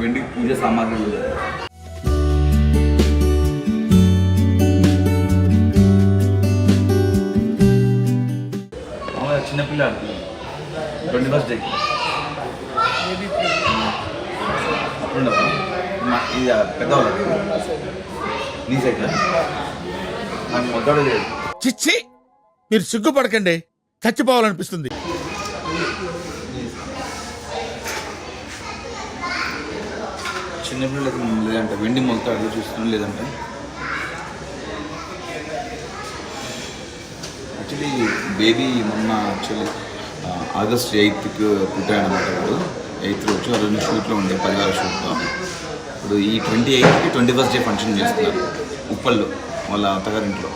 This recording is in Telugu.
వెండి పూజ సామాగ్రి చిన్నపిల్ల 21st డేకి అప్పుడుండవా ఇది పెద్దవాళ్ళకి నీ సైడ్ నాకు మొదట లేదు. చిచ్చి మీరు సిగ్గుపడకండి, చచ్చిపోవాలనిపిస్తుంది. చిన్నపిల్లలకి లేదంటే వెండి మొలతాడు చూస్తున్నాం. లేదంటే యాక్చువల్లీ బేబీ మొన్న ఆగస్ట్ 8th పుట్టాడనమాట. వాడు 8th రోజు ఆ రోజు షూట్లో ఉండే పరివార షూట్తో. ఇప్పుడు ఈ 28th 21st డే ఫంక్షన్ చేస్తున్నారు ఉప్పల్లో వాళ్ళ అత్తగారింట్లో.